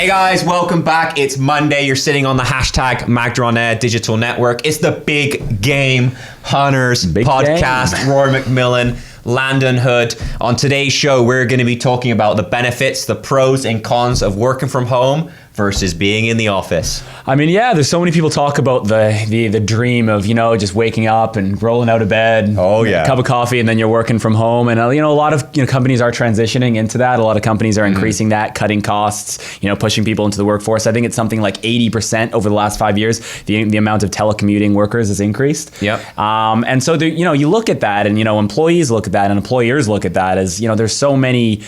Hey guys, welcome back. It's Monday. You're sitting on the hashtag MagnaOnAir digital network. It's the Big Game Hunters podcast. Game. Rory McMillan, Landon Hood. On today's show, we're going to be talking about the benefits, the pros and cons of working from home versus being in the office. I mean, yeah, there's so many people talk about the dream of, just waking up and rolling out of bed. Oh, yeah. A cup of coffee, and then you're working from home. And, a lot of companies are transitioning into that. A lot of companies are increasing that, cutting costs, pushing people into the workforce. I think it's something like 80% over the last 5 years, the amount of telecommuting workers has increased. Yep. And so, you look at that and, employees look at that and employers look at that as, there's so many,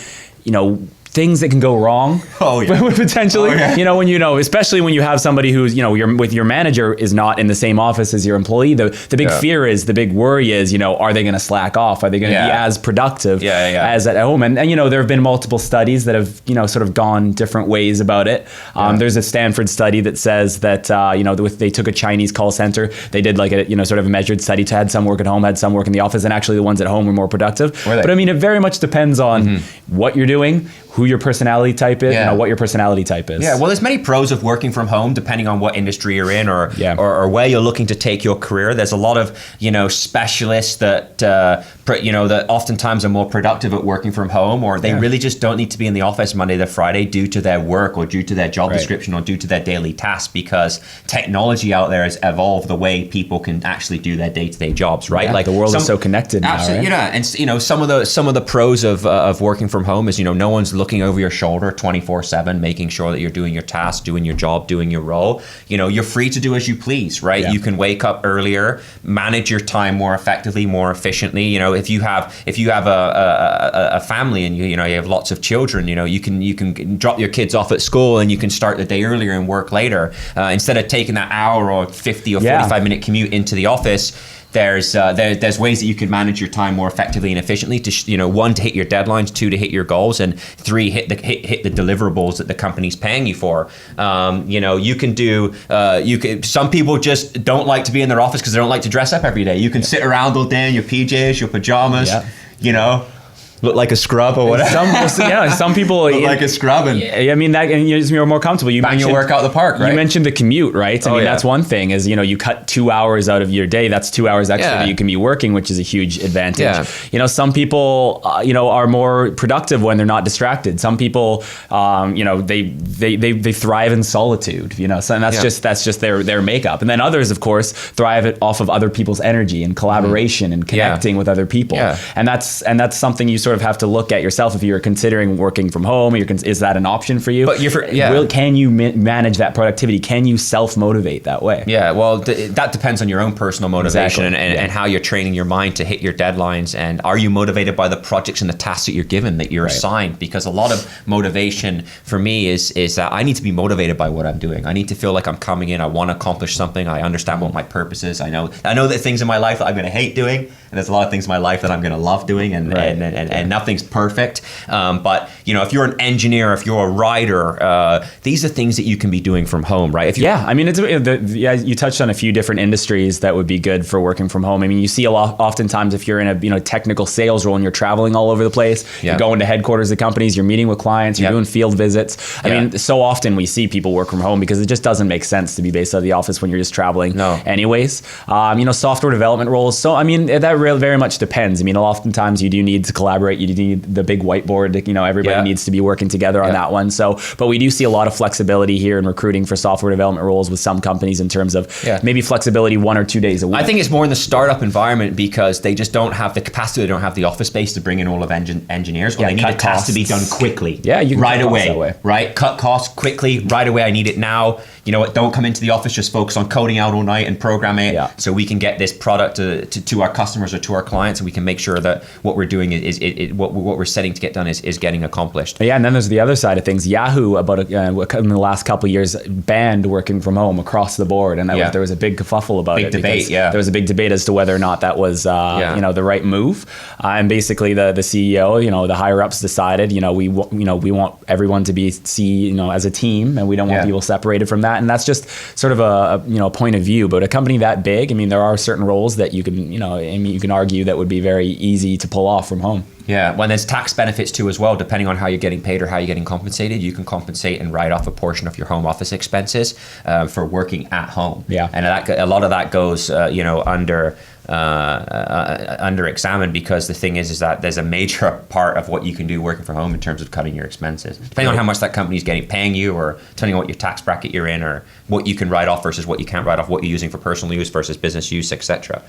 things that can go wrong. Oh, yeah. Potentially. Oh, yeah. Especially when you have somebody who's, your manager is not in the same office as your employee. The big fear is, the big worry is, are they going to slack off? Are they going to be as productive as at home? And there have been multiple studies that have, sort of gone different ways about it. There's a Stanford study that says that, they took a Chinese call center. They did like a, sort of a measured study to had some work at home, had some work in the office, and actually the ones at home were more productive. But I mean, it very much depends on what you're doing, who your personality type is, what your personality type is. Yeah, well, there's many pros of working from home, depending on what industry you're in or where you're looking to take your career. There's a lot of, specialists that, that oftentimes are more productive at working from home, or they really just don't need to be in the office Monday to Friday due to their work or due to their job description or due to their daily tasks, because technology out there has evolved the way people can actually do their day-to-day jobs, right? Yeah, like the world is so connected now, absolutely, right? And some of the pros of working from home is, no one's looking over your shoulder 24/7, making sure that you're doing your tasks, doing your job, doing your role. You're free to do as you please, right? You can wake up earlier, manage your time more effectively, more efficiently. If you have a family and you have lots of children, you can drop your kids off at school and you can start the day earlier and work later instead of taking that hour or 50 or 45-minute commute into the office. There's ways that you can manage your time more effectively and efficiently to, one, to hit your deadlines, two, to hit your goals, and three, hit the deliverables that the company's paying you for. You can do, some people just don't like to be in their office because they don't like to dress up every day. You can sit around all day in your PJs, your pajamas, look like a scrub or whatever. Some people look like a scrub, and I mean that, and you're more comfortable. You bang your work out the park, right? You mentioned the commute, right? I mean, that's one thing. Is you cut 2 hours out of your day. That's 2 hours extra that you can be working, which is a huge advantage. Some people, are more productive when they're not distracted. Some people, they thrive in solitude. So and that's just their makeup. And then others, of course, thrive off of other people's energy and collaboration and connecting with other people. And that's something you sort of have to look at yourself if you're considering working from home. Is that an option for you? But can you manage that productivity? Can you self-motivate that way? Yeah, well, that depends on your own personal motivation and how you're training your mind to hit your deadlines. And are you motivated by the projects and the tasks that you're given, that you're assigned? Because a lot of motivation for me is that I need to be motivated by what I'm doing. I need to feel like I'm coming in, I want to accomplish something, I understand what my purpose is. I know that things in my life that I'm going to hate doing, and there's a lot of things in my life that I'm going to love doing, and nothing's perfect. But if you're an engineer, if you're a writer, these are things that you can be doing from home, right? I mean, you touched on a few different industries that would be good for working from home. I mean, you see a lot, oftentimes, if you're in a technical sales role and you're traveling all over the place, you're going to headquarters of companies, you're meeting with clients, you're doing field visits. I mean, so often we see people work from home because it just doesn't make sense to be based out of the office when you're just traveling anyways. Software development roles. So, I mean, that very much depends. I mean, oftentimes you do need to collaborate. You do need the big whiteboard. Everybody needs to be working together on that one. So, but we do see a lot of flexibility here in recruiting for software development roles with some companies in terms of maybe flexibility 1 or 2 days a week. I think it's more in the startup environment because they just don't have the capacity. They don't have the office space to bring in all of engineers. Or they need a task to be done quickly. Yeah, you can right away. Right, cut costs quickly, right away. I need it now. You know what? Don't come into the office. Just focus on coding out all night and programming it, so we can get this product to our customers or to our clients, and we can make sure that what we're doing is what we're setting to get done is getting accomplished. Yeah, and then there's the other side of things. Yahoo, in the last couple of years, banned working from home across the board, and there was a big kerfuffle about it. Debate. There was a big debate as to whether or not that was the right move. And basically, the CEO, the higher ups decided, we want everyone to be as a team, and we don't want people separated from that. And that's just sort of a point of view. But a company that big, I mean, there are certain roles that you can argue that would be very easy to pull off from home. Yeah, when there's tax benefits too as well, depending on how you're getting paid or how you're getting compensated, you can compensate and write off a portion of your home office expenses for working at home. Yeah, and a lot of that goes, under examined, because the thing is that there's a major part of what you can do working from home in terms of cutting your expenses, depending on how much that company's paying you, or depending on what your tax bracket you're in, or what you can write off versus what you can't write off, what you're using for personal use versus business use, etc.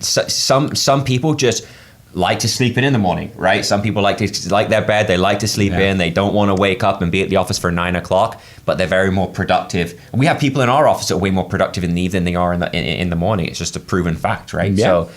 Some people just like to sleep in the morning, right? Some people like their bed, they like to sleep in, they don't want to wake up and be at the office for 9 o'clock, but they're very more productive. We have people in our office that are way more productive in the evening than they are in the morning. It's just a proven fact, right? Yeah. So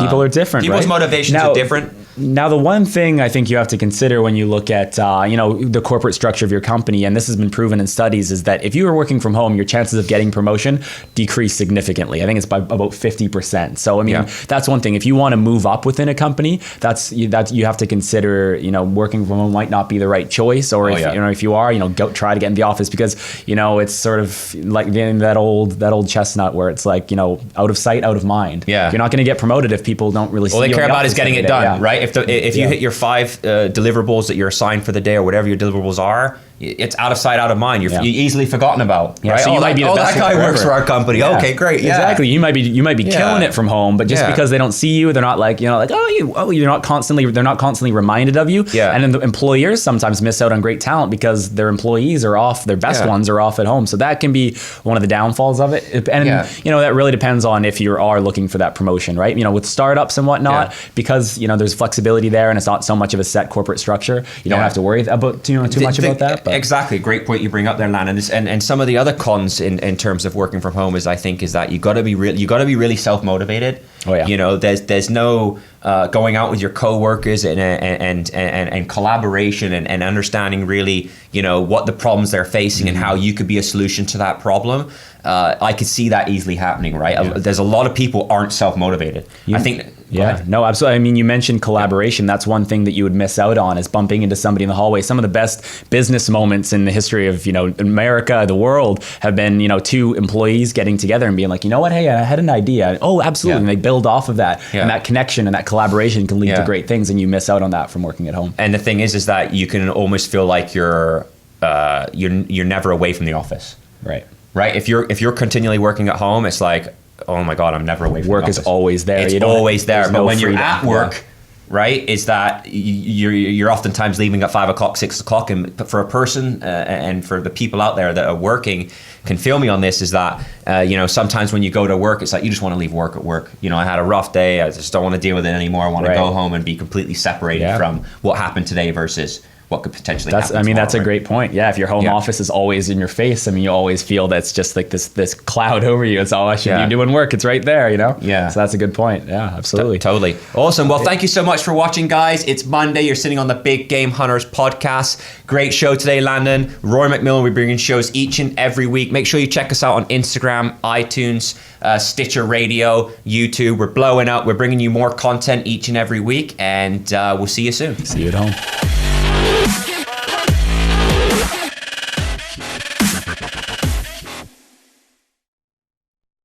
people are different. People's right? motivations are different. Now, the one thing I think you have to consider when you look at the corporate structure of your company, and this has been proven in studies, is that if you are working from home, your chances of getting promotion decrease significantly. I think it's by about 50%. So I mean, that's one thing. If you want to move up within a company, that's you have to consider. Working from home might not be the right choice, or if you are, go try to get in the office, because it's sort of like that old chestnut where it's like out of sight, out of mind. Yeah, you're not going to get promoted if people don't really. All see they care about is getting it done, yeah. right? If you hit your 5 deliverables that you're assigned for the day, or whatever your deliverables are, it's out of sight, out of mind. You're easily forgotten about. Yeah, right? So you might be the best that guy works for our company. Yeah. Okay, great. Yeah. Exactly. You might be killing it from home, but just because they don't see you, they're not you're not constantly. They're not constantly reminded of you. Yeah. And then the employers sometimes miss out on great talent because their employees are off. Their best ones are off at home. So that can be one of the downfalls of it. And that really depends on if you are looking for that promotion, right? With startups and whatnot, because there's flexibility there, and it's not so much of a set corporate structure. You don't have to worry about too much about that. But. Exactly. Great point you bring up there, Landon. And some of the other cons in terms of working from home is that you got to be really self-motivated. Oh yeah. There's no going out with your coworkers and collaboration and understanding really what the problems they're facing and how you could be a solution to that problem. I could see that easily happening, right? Yeah. There's a lot of people aren't self-motivated. I think. Yeah, no, absolutely. I mean, you mentioned collaboration. That's one thing that you would miss out on, is bumping into somebody in the hallway. Some of the best business moments in the history of, America, the world, have been, 2 employees getting together and being like, you know what, hey, I had an idea. Oh, absolutely. Yeah. And they build off of that. Yeah. And that connection and that collaboration can lead to great things, and you miss out on that from working at home. And the thing is that you can almost feel like you're never away from the office. Right. Right. If you're continually working at home, it's like, oh my God, I'm never away from work. The is always there. It's always there. But when you're at work, right, is that you're oftentimes leaving at 5 o'clock, 6 o'clock. And for a person and for the people out there that are working, can feel me on this, is that sometimes when you go to work, it's like you just want to leave work at work. I had a rough day. I just don't want to deal with it anymore. I want to go home and be completely separated from what happened today versus what could potentially happen tomorrow. That's a great point. Yeah, if your home office is always in your face, you always feel that's just like this cloud over you. It's all I should be doing work. It's right there, Yeah. So that's a good point. Yeah, absolutely. Totally. Awesome. Well, thank you so much for watching, guys. It's Monday. You're sitting on the Big Game Hunters podcast. Great show today, Landon. Roy McMillan. We bring in shows each and every week. Make sure you check us out on Instagram, iTunes, Stitcher Radio, YouTube. We're blowing up. We're bringing you more content each and every week, and we'll see you soon. See you at home.